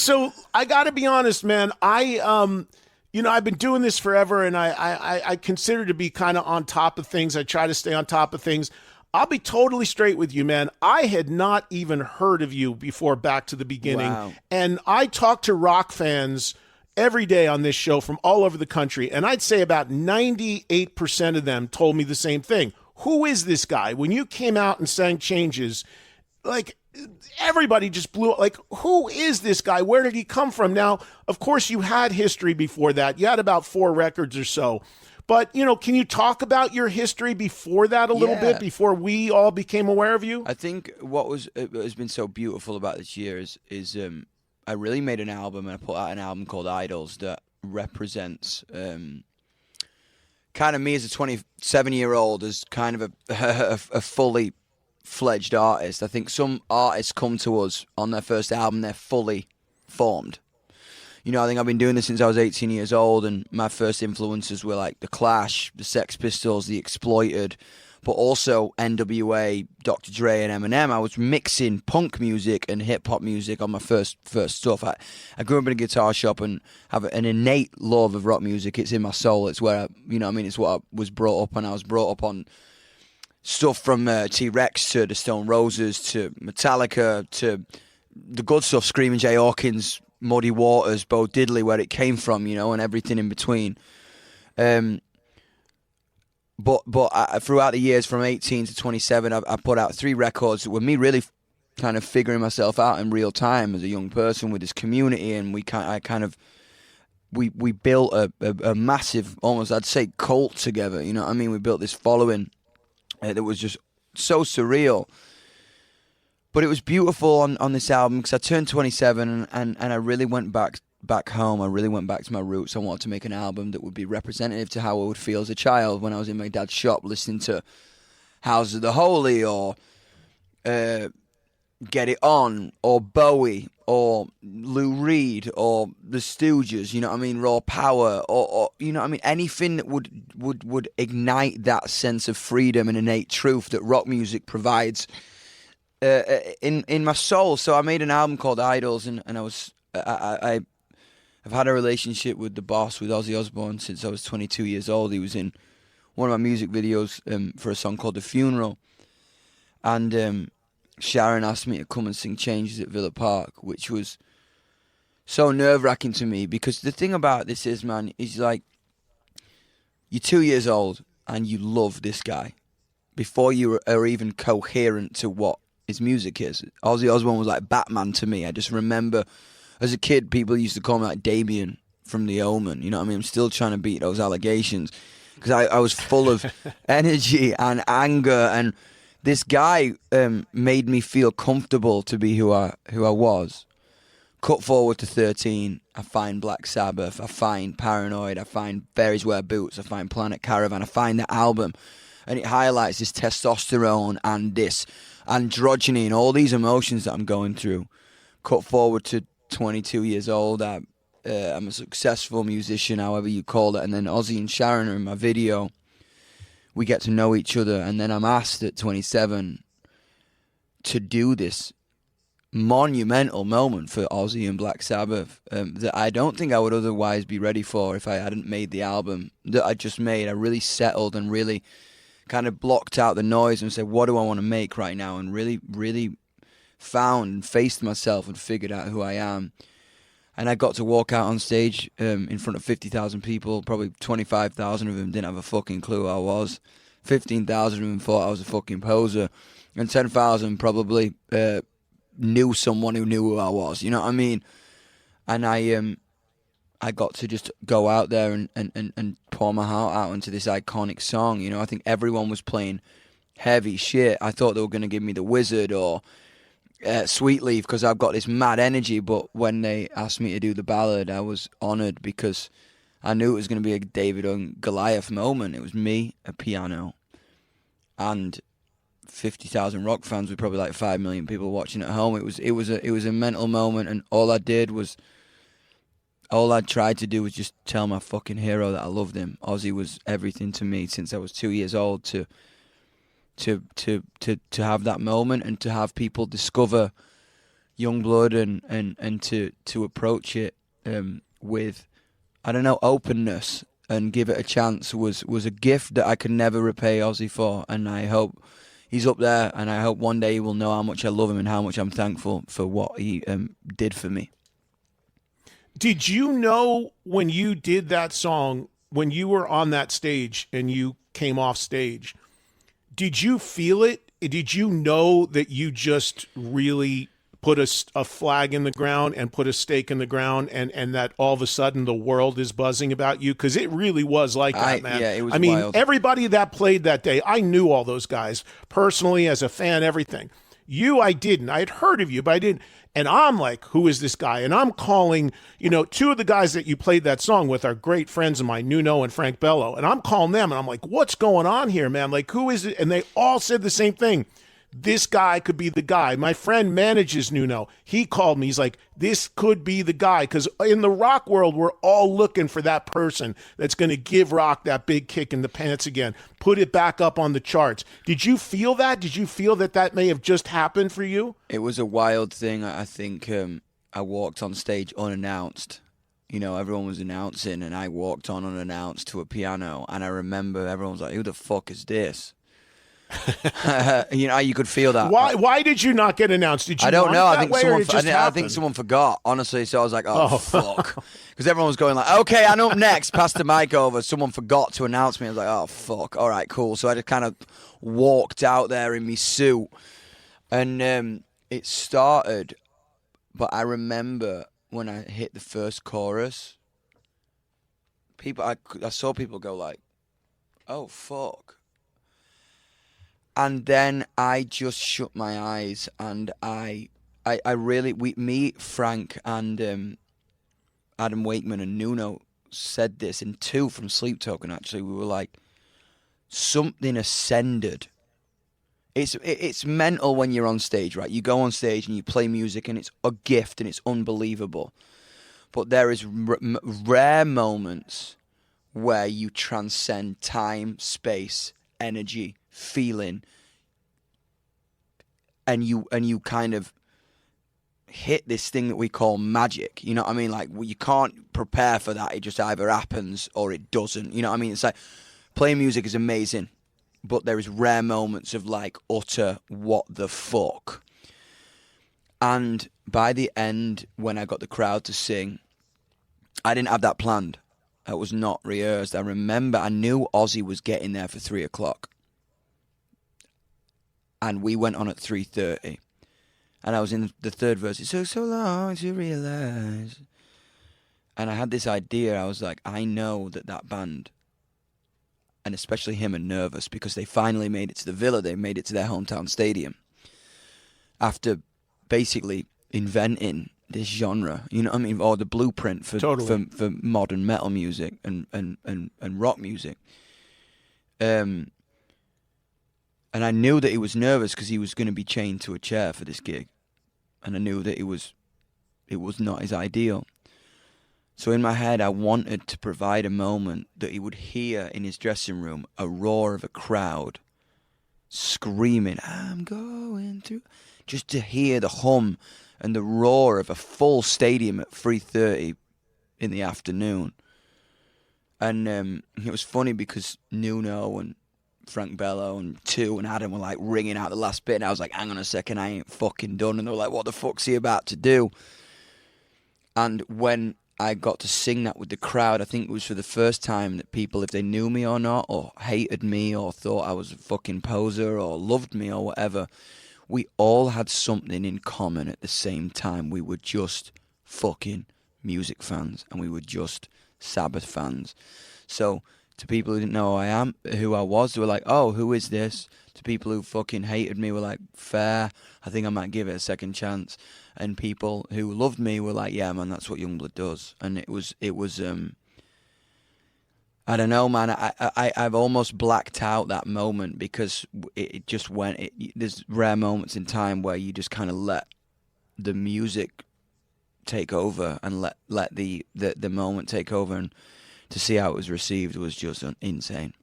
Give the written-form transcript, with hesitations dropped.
So I got to be honest, man. I've been doing this forever, and I consider to be kind of on top of things. I try to stay on top of things. I'll be totally straight with you, man. I had not even heard of you before Back to the Beginning, Wow. and I talk to rock fans every day on this show from all over the country, and I'd say about 98% of them told me the same thing. Who is this guy? When you came out and sang Changes, like everybody just blew up. Like, who is this guy? Where did he come from? Now, of course, you had history before that. You had about four records or so. But, can you talk about your history before that a little bit, Yeah. before we all became aware of you? I think what has been so beautiful about this year is I really made an album, and I put out an album called Idols that represents kind of me as a 27-year-old as kind of a fully fledged artist. I think some artists come to us on their first album, they're fully formed. I think I've been doing this since I was 18 years old, and my first influences were like The Clash, the Sex Pistols, The Exploited, but also NWA, Dr. Dre, and Eminem. I was mixing punk music and hip-hop music on my first stuff. I grew up in a guitar shop and have an innate love of rock music. It's in my soul. It's where, it's what I was brought up on. I was brought up on stuff from T-Rex to the Stone Roses to Metallica to the good stuff, Screaming Jay Hawkins, Muddy Waters, Bo Diddley, where it came from, and everything in between. But throughout the years from 18 to 27, I put out 3 records that were me really kind of figuring myself out in real time as a young person with this community, and we built a massive, almost I'd say, cult together. You know what I mean? We built this following that was just so surreal. But it was beautiful on this album because I turned 27 and I really went back home. I really went back to my roots. I wanted to make an album that would be representative to how I would feel as a child when I was in my dad's shop listening to Houses of the Holy or Get It On or Bowie or Lou Reed or The Stooges, you know what I mean, Raw Power or you know what I mean, anything that would ignite that sense of freedom and innate truth that rock music provides in my soul. So I made an album called Idols, and I've had a relationship with the boss, with Ozzy Osbourne, since I was 22 years old. He was in one of my music videos for a song called The Funeral. And Sharon asked me to come and sing Changes at Villa Park, which was so nerve-wracking to me. Because the thing about this is, man, is like, you're 2 years old and you love this guy before you are even coherent to what his music is. Ozzy Osbourne was like Batman to me. I just remember as a kid, people used to call me like Damien from The Omen. You know what I mean? I'm still trying to beat those allegations because I was full of energy and anger, and this guy made me feel comfortable to be who I was. Cut forward to 13, I find Black Sabbath, I find Paranoid, I find Fairies Wear Boots, I find Planet Caravan, I find that album, and it highlights this testosterone and this androgyny and all these emotions that I'm going through. Cut forward to 22 years old, I'm a successful musician, however you call it, and then Ozzy and Sharon are in my video. We get to know each other, and then I'm asked at 27 to do this monumental moment for Ozzy and Black Sabbath that I don't think I would otherwise be ready for if I hadn't made the album that I just made. I really settled and really kind of blocked out the noise and said, what do I want to make right now? And really found and faced myself and figured out who I am. And I got to walk out on stage in front of 50,000 people. Probably 25,000 of them didn't have a fucking clue who I was. 15,000 of them thought I was a fucking poser. And 10,000 probably knew someone who knew who I was. You know what I mean? And I got to just go out there and pour my heart out into this iconic song. You know, I think everyone was playing heavy shit. I thought they were going to give me The Wizard or Sweet Leaf because I've got this mad energy, but when they asked me to do the ballad, I was honoured because I knew it was going to be a David and Goliath moment. It was me, a piano, and 50,000 rock fans with probably like 5 million people watching at home. It was a mental moment, and all I tried to do was just tell my fucking hero that I loved him. Ozzy was everything to me since I was 2 years old. To have that moment and to have people discover Youngblood and to approach it with, I don't know, openness and give it a chance was a gift that I could never repay Ozzy for. And I hope he's up there, and I hope one day he will know how much I love him and how much I'm thankful for what he did for me. Did you know when you did that song, when you were on that stage and you came off stage, did you feel it? Did you know that you just really put a flag in the ground and put a stake in the ground, and that all of a sudden the world is buzzing about you? Because it really was like that, man. Yeah, it was I mean, wild. everybody that played that day, I knew all those guys personally as a fan, everything. You, I didn't. I had heard of you, but I didn't. And I'm like, who is this guy? And I'm calling, two of the guys that you played that song with are great friends of mine, Nuno and Frank Bello. And I'm calling them, and I'm like, what's going on here, man? Like, who is it? And they all said the same thing. This guy could be the guy. My friend manages Nuno. He called me. He's like, this could be the guy. Because in the rock world, we're all looking for that person that's going to give rock that big kick in the pants again, put it back up on the charts. Did you feel that? Did you feel that may have just happened for you? It was a wild thing. I think I walked on stage unannounced. Everyone was announcing, and I walked on unannounced to a piano. And I remember everyone was like, who the fuck is this? You could feel that. Why did you not get announced? Did you? I don't know. I think think someone forgot. Honestly, so I was like, "Oh fuck," because everyone was going like, "Okay, I'm up next." Pass the mic over. Someone forgot to announce me. I was like, "Oh fuck." All right, cool. So I just kind of walked out there in my suit, and it started. But I remember when I hit the first chorus, I saw people go like, "Oh fuck." And then I just shut my eyes, and me, Frank, and Adam Wakeman and Nuno said this, and two from Sleep Token, actually. We were like, something ascended. It's mental when you're on stage, right? You go on stage and you play music, and it's a gift, and it's unbelievable. But there is rare moments where you transcend time, space, energy, feeling, and you kind of hit this thing that we call magic. You know what I mean? Like, you can't prepare for that. It just either happens or it doesn't. You know what I mean? It's like, playing music is amazing, but there is rare moments of like utter what the fuck. And by the end, when I got the crowd to sing, I didn't have that planned. It was not rehearsed. I remember I knew Ozzy was getting there for 3:00. And we went on at 3:30. And I was in the third verse. It took so long to realize. And I had this idea. I was like, I know that band, and especially him, are nervous because they finally made it to the Villa. They made it to their hometown stadium. After basically inventing this genre, you know what I mean? Or the blueprint for modern metal music and rock music. And I knew that he was nervous because he was going to be chained to a chair for this gig. And I knew that it was not his ideal. So in my head, I wanted to provide a moment that he would hear in his dressing room, a roar of a crowd screaming, I'm going through. Just to hear the hum and the roar of a full stadium at 3:30 in the afternoon. And it was funny because Nuno and Frank Bello and Two and Adam were like ringing out the last bit, and I was like, hang on a second, I ain't fucking done. And they were like, what the fuck's he about to do? And when I got to sing that with the crowd, I think it was for the first time that people, if they knew me or not, or hated me, or thought I was a fucking poser, or loved me, or whatever, we all had something in common at the same time. We were just fucking music fans, and we were just Sabbath fans. So to people who didn't know who I was, they were like, oh, who is this? To people who fucking hated me were like, fair, I think I might give it a second chance. And people who loved me were like, yeah, man, that's what Youngblood does. And it was I don't know, man, I've almost blacked out that moment because it just went, there's rare moments in time where you just kind of let the music take over and let the moment take over, and to see how it was received was just insane.